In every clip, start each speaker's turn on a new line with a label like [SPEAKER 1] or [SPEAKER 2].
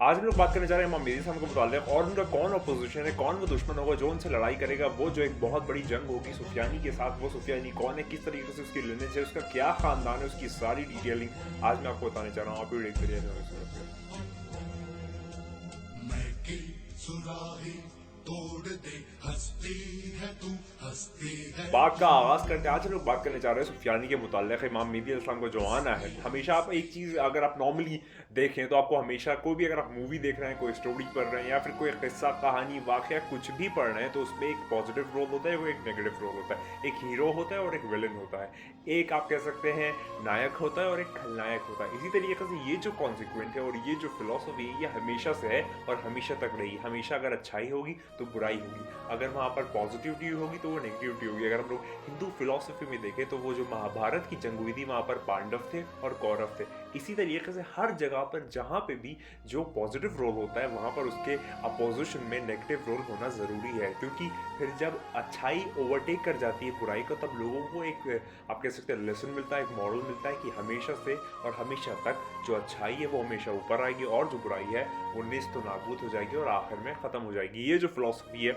[SPEAKER 1] आज हम लोग बात करने जा रहे हैं इमाम मेहदी साहब के मुताल्लिक़ और उनका कौन अपोजिशन है, कौन वो दुश्मन होगा जो उनसे लड़ाई करेगा। वो जो एक बहुत बड़ी जंग होगी सुफियानी के साथ, वो सुफियानी कौन है, किस तरीके से उसकी लिनेज है, उसका क्या ख़ानदान है, उसकी सारी डिटेलिंग आज मैं आपको बताने जा रहा हूँ। आप वीडियो देखते रहिए। बात का आगाज करते हैं। आज हम लोग बात करने जा रहे हैं सुफियानी के मुताल्लिक़ इमाम मेहदी अलैहिस्सलाम का जो आना है। हमेशा आप एक चीज़ अगर आप नॉर्मली देखें तो आपको हमेशा कोई भी, अगर आप मूवी देख रहे हैं, कोई स्टोरी पढ़ रहे हैं या फिर कोई किस्सा कहानी वाक़या कुछ भी पढ़ रहे हैं, तो उसमें एक पॉजिटिव रोल होता है, वो एक नेगेटिव रोल होता है। एक हीरो होता है और एक विलन होता है। एक आप कह सकते हैं नायक होता है और एक खलनायक होता है। इसी तरीके से ये जो कॉन्सिक्वेंट है और ये जो फिलॉसफी है, ये हमेशा से है और हमेशा तक रही। हमेशा अगर अच्छाई होगी तो बुराई होगी, अगर वहाँ पर पॉजिटिविटी होगी तो वो नेगेटिविटी होगी। अगर हम लोग हिंदू फिलॉसफी में देखें तो वो जो महाभारत की जंग हुई थी, वहाँ पर पांडव थे और कौरव थे। इसी तरीके से हर जगह पर जहाँ पे भी जो पॉजिटिव रोल होता है, वहाँ पर उसके अपोजिशन में नेगेटिव रोल होना ज़रूरी है, क्योंकि फिर जब अच्छाई ओवरटेक कर जाती है बुराई को, तब लोगों को एक आप कह सकते हैं लेसन मिलता है, एक मॉरल मिलता है कि हमेशा से और हमेशा तक जो अच्छाई है वो हमेशा ऊपर आएगी और जो बुराई है वो नेस्त नाबूद हो जाएगी और आखिर में ख़त्म हो जाएगी। ये जो फिलॉसफी है,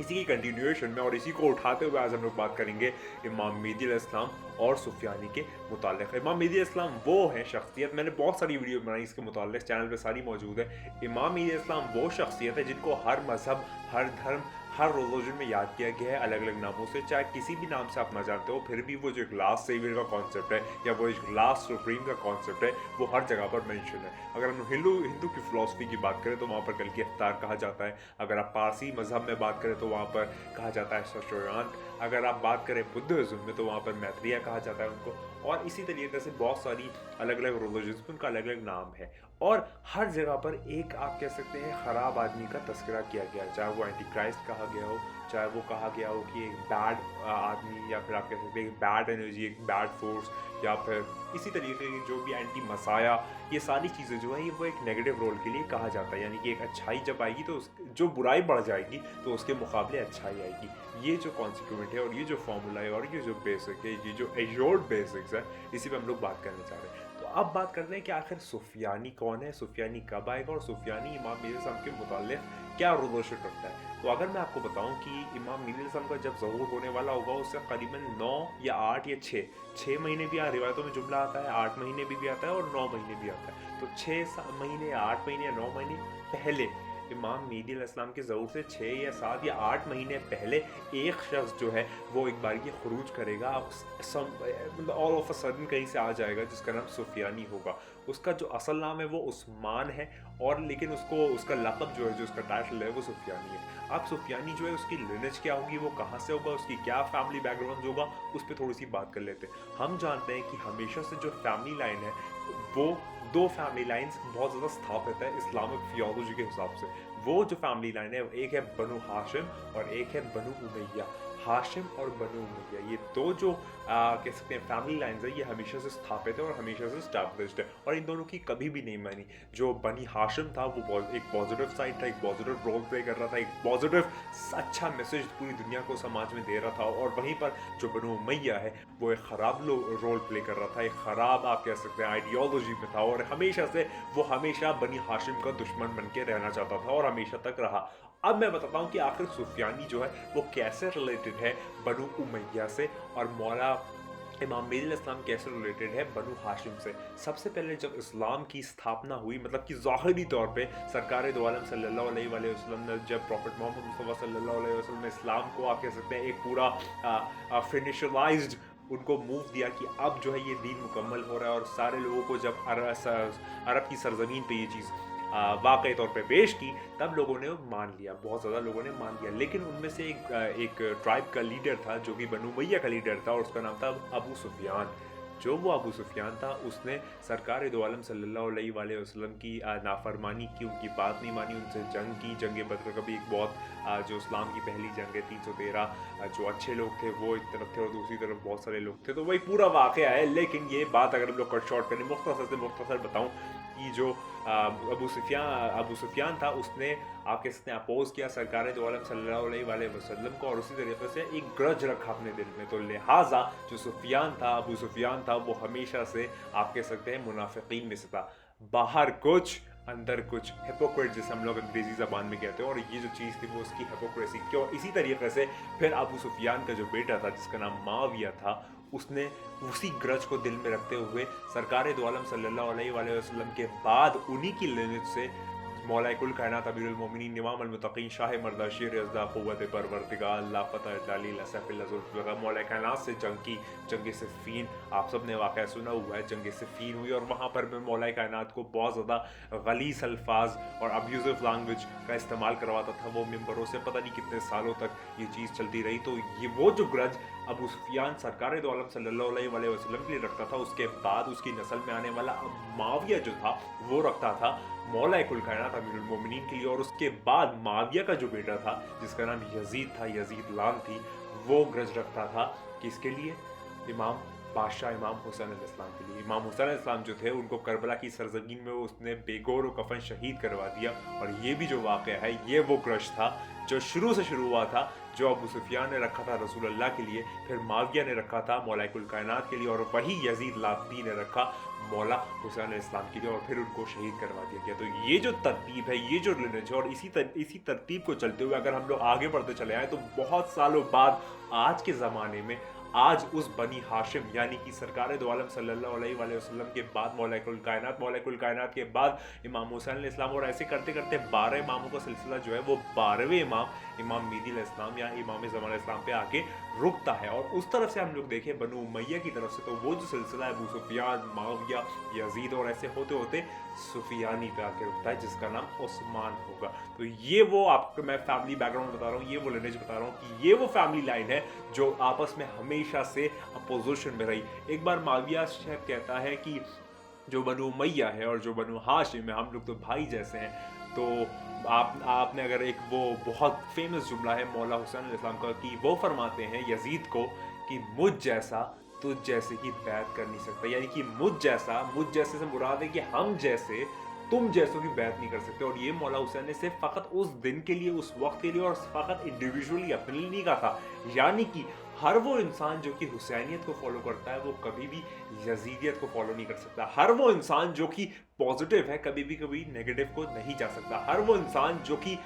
[SPEAKER 1] इसी की कंटिन्यूएशन में और इसी को उठाते हुए आज हम लोग बात करेंगे इमाम मेहदी अलैहिस्सलाम और सुफियानी के मुताल्लिक़। इमाम मेहदी अलैहिस्सलाम वो है शख्सियत, मैंने बहुत सारी वीडियो बनाई इसके मुताल्लिक़, चैनल पे सारी मौजूद है। इमाम मेहदी अलैहिस्सलाम वो शख्सियत है जिनको हर मज़हब, हर धर्म, हर रिलीजन में याद किया गया है अलग अलग नामों से। चाहे किसी भी नाम से आप ना जानते हो, फिर भी वो जो एक लास्ट सेवियर का कॉन्सेप्ट है या वो एक लास्ट सुप्रीम का कॉन्सेप्ट है, वो हर जगह पर मेंशन है। अगर हम हिंदू की फ़िलॉसफी की बात करें तो वहाँ पर कल्कि अफ्तार कहा जाता है। अगर आप पारसी मज़हब में बात करें तो वहाँ पर कहा जाता है शशोयान। अगर आप बात करें बुद्धिज़्म में तो वहाँ पर मैत्रेय कहा जाता है उनको। और इसी तरीके से बहुत सारी अलग अलग रिलीजन्स में उनका अलग अलग नाम है। और हर जगह पर एक आप कह सकते हैं ख़राब आदमी का तस्करा किया गया, चाहे वो एंटी क्राइस्ट कहा गया हो, चाहे वो कहा गया हो कि एक बैड आदमी, या फिर आप कह सकते हैं एक बैड एनर्जी, एक बैड फोर्स, या फिर इसी तरीके की जो भी एंटी मसाया, ये सारी चीज़ें जो है ये वो एक नेगेटिव रोल के लिए कहा जाता है। यानी कि एक अच्छाई जब आएगी तो जो बुराई बढ़ जाएगी तो उसके मुकाबले अच्छाई आएगी। ये जो कॉन्सिक्वेंट है और ये जो फॉर्मूला है और ये जो बेसिक है, ये जो एश्योर्ड बेसिक्स है, इसी पे हम लोग बात करने चाह रहे हैं। तो अब बात करते हैं कि आखिर सुफियानी कौन है, सुफियानी कब आएगा और सुफियानी इमाम मेहदी अलैहिस्सलाम के मुताल्लिक़ क्या रिलेशन रखता है। तो अगर मैं आपको बताऊं कि इमाम मेहदी अलैहिस्सलाम का जब ज़हूर होने वाला होगा, उससे करीबन 9 या 8 या 6 महीने भी रिवायतों में जुमला आता है, 8 महीने भी आता है और 9 महीने भी आता है। तो 6 महीने, 8 महीने या 9 महीने पहले इमाम मेहदी अलैहिस्सलाम के ज़हूर से 6 या 7 या 8 महीने पहले एक शख्स जो है वो एक बार ये खुरूज करेगा, मतलब ऑल ऑफ अ सडन कहीं से आ जाएगा, जिसका नाम सुफियानी होगा। उसका जो असल नाम है वो उस्मान है, और लेकिन उसको उसका लक़ब जो है, जो उसका टाइटल है, वो सुफियानी है। अब सुफियानी जो है उसकी लिनेज क्या होगी, वो कहाँ से होगा, उसकी क्या फैमिली बैकग्राउंड होगा, उस पर थोड़ी सी बात कर लेते हैं। हम जानते हैं कि हमेशा से जो फैमिली लाइन है वो 2 फैमिली लाइन्स बहुत ज़्यादा स्थापित है इस्लामिक थियोलॉजी के हिसाब से। वो जो फैमिली लाइन है, एक है बनु हाशिम और एक है बनु उमैया। हाशिम और बनु उमैया, ये 2 जो कह सकते हैं फैमिली लाइन्स है, ये हमेशा से स्थापित है और हमेशा से स्टैब्लिश्ड है, और इन दोनों की कभी भी नहीं मानी। जो बनी हाशिम था वो एक पॉजिटिव साइड था, एक पॉजिटिव रोल प्ले कर रहा था, एक पॉजिटिव अच्छा मैसेज पूरी दुनिया को समाज में दे रहा था, और वहीं पर जो बनु उमैया है वो एक ख़राब रोल प्ले कर रहा था, एक ख़राब आप कह सकते हैं आइडियोलॉजी में था, और हमेशा से वो हमेशा बनी हाशिम का दुश्मन बन के रहना चाहता था और हमेशा तक रहा। अब मैं बताता हूँ कि आखिर सुफियानी जो है वो कैसे रिलेटेड है बनु उमैया से, और मौला इमाम मेहदी अलैहिस्सलाम कैसे रिलेटेड है बनु हाशिम से। सबसे पहले जब इस्लाम की स्थापना हुई, मतलब कि ज़ाहिरी तौर पे सरकार दो आलम सल्लल्लाहु अलैहि वसल्लम ने, जब प्रॉफिट मोहम्मद मुस्तफ़ा सल्लल्लाहु अलैहि वसल्लम ने इस्लाम को आप कह सकते हैं एक पूरा फिनिशलाइज्ड उनको मूव दिया कि अब जो है ये दीन मुकम्मल हो रहा है, और सारे लोगों को जब अरब की सरजमीन पे ये चीज़ वाक़ई तौर पे पेश की, तब लोगों ने मान लिया, बहुत ज़्यादा लोगों ने मान लिया। लेकिन उनमें से एक ट्राइब का लीडर था जो कि बनु उमैया का लीडर था, और उसका नाम था अबू सुफियान। जो वो अबू सुफियान था, उसने सरकार दो आलम सल्लल्लाहु अलैहि वसल्लम की नाफरमानी की, उनकी बात नहीं मानी, उनसे जंग की। जंग बदर का भी एक बहुत जो इस्लाम की पहली जंग है 313, जो अच्छे लोग थे वो एक तरफ थे और दूसरी तरफ बहुत सारे लोग थे, तो वही पूरा वाक़या है। लेकिन ये बात अगर हम लोग कट शॉर्ट करें, मुख्तसर से मुख्तसर बताऊँ कि जो अबू सुफियान था, उसने आप कह सकते हैं अपोज किया सरकार दो आलम सल्लल्लाहु अलैहि वसल्लम को, और उसी तरीके से एक ग्रज रखा अपने दिल में। तो लिहाजा जो सुफियान था, अबू सुफियान था, वो हमेशा से आप कह सकते हैं मुनाफिकीन में से था। बाहर कुछ अंदर कुछ हिपोक्रेट जिसे हम लोग अंग्रेजी ज़बान में कहते हैं, और ये जो चीज़ थी वो उसकी हिपोक्रेसी क्यों। इसी तरीके से फिर अबू सुफियान का जो बेटा था जिसका नाम माविया था, उसने उसी ग्रज को दिल में रखते हुए सरकार दो आलम सल्लल्लाहु अलैहि वसल्लम के बाद उन्हीं की लिनेज से मौला कुल कायनात अमीरुल मोमिनीन इमाम अल मुत्तकीन शाह मर्दा शेर अज़दा क़ुव्वत परवरदिगार ला फ़तह अली सफ़िल ज़ुल्फ़िकार मौला कायनात से जंग सिफ़ीन आप सब ने वाक़या सुना हुआ है। जंग सिफ़ीन हुई और वहाँ पर मैं मौला कायनात को बहुत ज़्यादा गलीज़ अल्फाज और अब्यूज़िव लैंग्वेज का इस्तेमाल करवाता था। वो मिंबरों से पता नहीं कितने सालों तक ये चीज़ चलती रही। तो ये वो जो ग्रज अबू सुफियान सरकार दो आलम सल्लल्लाहु अलैहि वसल्लम के लिए रखता था, उसके बाद उसकी नस्ल में आने वाला माविया जो था वो रखता था मौला कुल कायनात अमीरुल मोमिनीन के लिए। और उसके बाद माविया का जो बेटा था जिसका नाम यजीद था, यजीद लान थी, वो ग्रज रखता था किसके लिए? इमाम बादशाह इमाम हुसैन अलैहिस्सलाम के लिए। इमाम हुसैन अलैहिस्सलाम जो थे उनको करबला की सरजमीन में उसने बेगौर कफन शहीद करवा दिया। और ये भी जो वाक़या है ये वो ग्रज था जो शुरू से शुरू हुआ था, जो अबू सुफियान ने रखा था रसूल अल्लाह के लिए, फिर माविया ने रखा था मौला कुल कायनात के लिए, और वही यजीद लाती ने रखा मौला हुसैन अलैहिस्सलाम के लिए, और फिर उनको शहीद करवा दिया गया। तो ये जो तरतीब है, ये जो लिनेज है, और इसी तरतीब को चलते हुए अगर हम लोग आगे बढ़ते चले आए तो बहुत सालों बाद आज के ज़माने में आज उस बनी हाशिम यानी कि सरकार दो आलम सल्लल्लाहु अलैहि वसल्लम के बाद मौला कुल कायनात के बाद इमाम हुसैन अलैहिस्सलाम, और ऐसे करते करते 12 इमामों का सिलसिला जो है वो 12वें इमाम मेहदी अलैहिस्सलाम या इमाम ज़मान अलैहिस्सलाम पे आके रुकता है। और उस तरफ से हम लोग देखें बनु उमैया की तरफ से, तो वो जो सिलसिला है अबू सुफियान, माविया, यजीद और ऐसे होते होते सुफियानी पे आके रुकता है जिसका नाम उस्मान होगा। तो ये वो आपको मैं फैमिली बैकग्राउंड बता रहा हूँ, ये वो लिनेज बता रहा हूँ कि ये वो फैमिली लाइन है जो आपस में हमेशा से अपोजिशन में रही। एक बार माविया शायद कहता है कि जो बनु उमैया है और जो बनु हाशिम है हम लोग तो भाई जैसे हैं। तो आपने अगर एक वो बहुत फेमस जुमला है मौला हुसैन अलैहिस्सलाम का कि वो फरमाते हैं यजीद को कि मुझ जैसा तुझ जैसे की बैत कर नहीं सकता, यानी कि मुझ जैसे से मुराद है कि हम जैसे तुम जैसों की बैत नहीं कर सकते। और ये मौला हुसैन ने सिर्फ फ़कत उस दिन के लिए, उस वक्त के लिए और फ़कत इंडिविजुअली अपने लिए नहीं कहा था, यानी कि हर वो इंसान जो कि हुसैनियत को फॉलो करता है वो कभी भी यजीदियत को फॉलो नहीं कर सकता। हर वो इंसान जो कि पॉजिटिव है कभी नेगेटिव को नहीं जा सकता। हर वो इंसान जो कि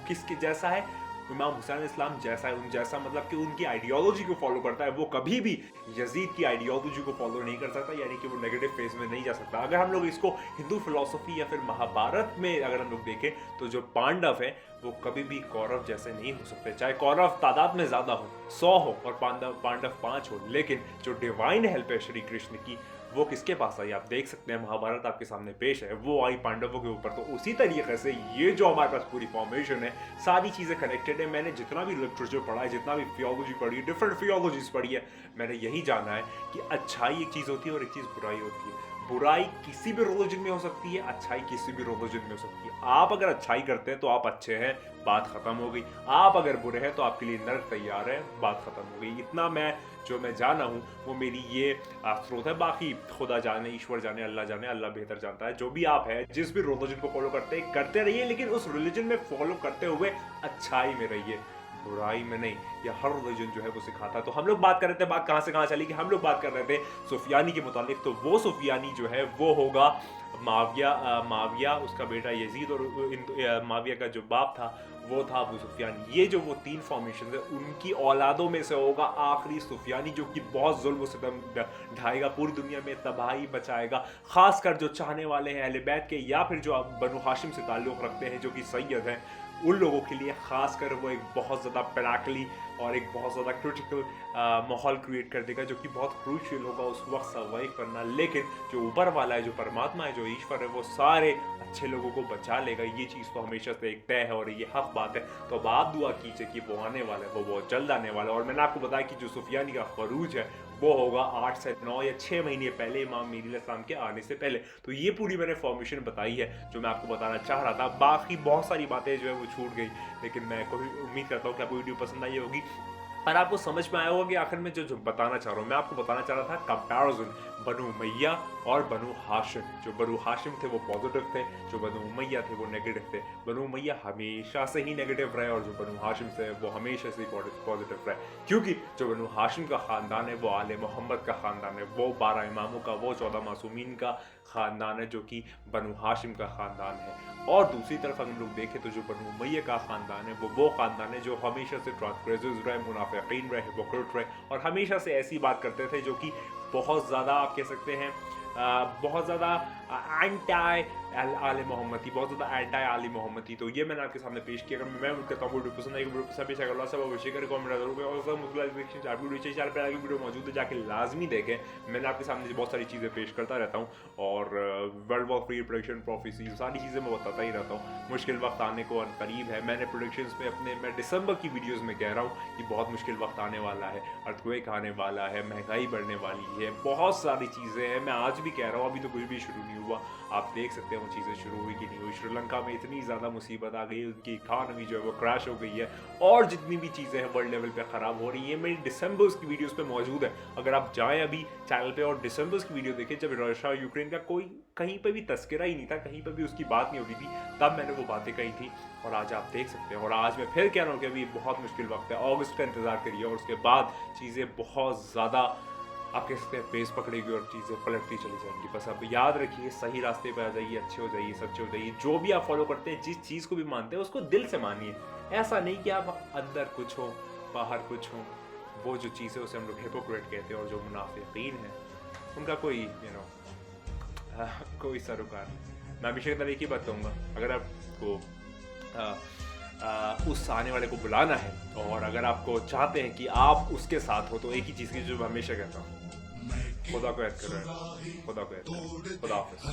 [SPEAKER 1] किसके जैसा है, इमाम हुसैन इस्लाम जैसा है, उन जैसा मतलब कि उनकी आइडियोलॉजी को फॉलो करता है, वो कभी भी यजीद की आइडियोलॉजी को फॉलो नहीं कर सकता, यानी कि वो नेगेटिव फेज में नहीं जा सकता। अगर हम लोग इसको हिंदू फिलॉसफी या फिर महाभारत में अगर हम लोग देखें तो जो पांडव है वो कभी भी कौरव जैसे नहीं हो सकते, चाहे कौरव तादाद में ज्यादा हो, 100 हो और पांडव 5 हो, लेकिन जो डिवाइन हेल्प है श्री कृष्ण की वो किसके पास आई? आप देख सकते हैं महाभारत आपके सामने पेश है, वो आई पांडवों के ऊपर। तो उसी तरीके से ये जो हमारे पास पूरी फॉर्मेशन है, सारी चीज़ें कनेक्टेड है। मैंने जितना भी लिटरेचर पढ़ा है, जितना भी थियोलॉजी पढ़ी है, डिफरेंट थियोलॉजीज पढ़ी है, मैंने यही जाना है कि अच्छाई एक चीज़ होती है और एक चीज़ बुराई होती है। बुराई किसी भी रिलीजन में हो सकती है, अच्छाई किसी भी रिलीजन में हो सकती है। आप अगर अच्छाई करते हैं तो आप अच्छे हैं, बात खत्म हो गई। आप अगर बुरे हैं तो आपके लिए नर्क तैयार है, बात खत्म हो गई। इतना मैं जाना हूँ वो मेरी ये स्रोत है। बाकी खुदा जाने, ईश्वर जाने, अल्लाह जाने, अल्लाह बेहतर जानता है। जो भी आप है, जिस भी रिलीजन को फॉलो करते रहिए, लेकिन उस रिलीजन में फॉलो करते हुए अच्छाई में रहिए, बुराई में नहीं। या हर रिलीजन जो है वो सिखाता है। तो हम लोग बात कर रहे थे, बात कहाँ से कहाँ चली कि हम लोग बात कर रहे थे सुफियानी के मुतालिक। तो वो सुफियानी जो है वो होगा माविया, उसका बेटा यजीद, और माविया का जो बाप था वो था अबू सुफियान। ये जो वो 3 फॉर्मेशन है उनकी औलादों में से होगा आखिरी सुफियानी, जो कि बहुत जुल्म सितम ढाएगा, पूरी दुनिया में तबाही मचाएगा, खासकर जो चाहने वाले हैं अहले बैत के या फिर जो बनु हाशिम से ताल्लुक़ रखते हैं जो कि सैयद हैं, उन लोगों के लिए खासकर वो एक बहुत ज़्यादा पैराकली और एक बहुत ज़्यादा क्रिटिकल माहौल क्रिएट कर देगा, जो कि बहुत क्रूशियल होगा उस वक्त सर्वाइव करना। लेकिन जो ऊपर वाला है, जो परमात्मा है, जो ईश्वर है, वो सारे अच्छे लोगों को बचा लेगा। ये चीज़ तो हमेशा से एक तय है और ये हक बात है। तो अब आप दुआ कीजिए कि वो आने वाला है, वो बहुत जल्द आने वाला है। और मैंने आपको बताया कि जो सुफियानी का खरूज है वो होगा 8 से 9 या 6 महीने पहले, इमाम मेहदी अलैहिस्सलाम के आने से पहले। तो ये पूरी मैंने फॉर्मेशन बताई है जो मैं आपको बताना चाह रहा था। बाकी बहुत सारी बातें जो है वो छूट गई, लेकिन मैं कोई उम्मीद करता हूँ कि आपको वीडियो पसंद आई होगी। पर आपको समझ में आया होगा कि आखिर में जो बताना चाह रहा हूँ, मैं आपको बताना चाह रहा था कंपैरिजन बनु उमैया और बनु हाशिम। जो बनु हाशिम थे वो पॉजिटिव थे, जो बनु उमैया थे वो नेगेटिव थे। बनु उमैया हमेशा से ही नेगेटिव रहे और जो बनु हाशिम थे वो हमेशा से ही पॉजिटिव रहे, क्योंकि जो बनु हाशिम का ख़ानदान है वो आले मोहम्मद का ख़ानदान है, वो 12 इमामों का, वो 14 मासूमीन का ख़ानदान है, जो कि बनु हाशिम का ख़ानदान है। और दूसरी तरफ अगर हम लोग देखें तो जो बनु उमैया का ख़ानदान है वो ख़ानदान है जो हमेशा से ट्रांसग्रेसर्स रहे, मुनाफिकीन रहे, हिपोक्रेट रहे और हमेशा से ऐसी बात करते थे जो कि बहुत ज़्यादा आप कह सकते हैं बहुत ज़्यादा एंटी आले मोहम्मदी, बहुत ज़्यादा एंटी आली मोहम्मदी। तो ये मैंने आपके सामने पेश किया। अगर मैं उम्मीद करता हूँ वीडियो पसंद आएगी, वीडियो पसंद पेश अगर सब अवश्य करें, कमेंट जरूर करें और सब मुस्लिम आपकी वीडियो चैनल पर आगे वीडियो मौजूद है, जाके लाजमी देखें। मैंने आपके सामने बहुत सारी चीज़ें पेश करता रहता हूँ और world war free prediction prophecy सारी चीज़ें मैं बताता ही रहता हूँ। मुश्किल वक्त आने को करीब है। मैंने प्रोडिक्शंस में अपने मैं दिसंबर की वीडियोज़ में कह रहा हूँ कि बहुत मुश्किल वक्त आने वाला है, अर्थक्वेक आने वाला है, महंगाई बढ़ने वाली है, बहुत सारी चीज़ें हैं। मैं आज भी कह रहा हूँ, अभी तो कुछ भी शुरू नहीं हुआ, आप देख सकते हैं वो चीज़ें शुरू हुई कि नहीं हुई। श्रीलंका में इतनी ज़्यादा मुसीबत आ गई, उनकी इकानमी जो है वो क्रैश हो गई है और जितनी भी चीज़ें हैं वर्ल्ड लेवल पे ख़राब हो रही हैं। मेरी दिसंबर्स की वीडियोस पे मौजूद है, अगर आप जाएं अभी चैनल पे और दिसंबर्स की वीडियो देखें, जब रशिया यूक्रेन का कोई कहीं पर भी तस्करा ही नहीं था, कहीं पर भी उसकी बात नहीं हो रही थी, तब मैंने वो बातें कही थी और आज आप देख सकते हैं। और आज मैं फिर कह रहा हूँ कि अभी बहुत मुश्किल वक्त है, अगस्त का इंतज़ार करिए और उसके बाद चीज़ें बहुत ज़्यादा आप कह सकते हैं पेस पकड़ेगी और चीज़ें पलटती चली जाएंगी। बस आप याद रखिए, सही रास्ते पर आ जाइए, अच्छे हो जाइए, सच्चे हो जाइए। जो भी आप फॉलो करते हैं, जिस चीज़ को भी मानते हैं, उसको दिल से मानिए। ऐसा नहीं कि आप अंदर कुछ हो बाहर कुछ हो। वो जो चीज़ है उसे हम लोग हिपोक्रेट कहते हैं और जो मुनाफिकीन है उनका कोई कोई सरोकार नहीं। मैं हमेशा की तरह एक ही बात कहूँगा, अगर आपको उस आने वाले को बुलाना है और अगर आपको चाहते हैं कि आप उसके साथ हो, तो एक ही चीज़ की जो मैं हमेशा कहता हूँ, खुदा को याद कर रहे हैं, खुदा को याद कर, खुदा हाफिज़।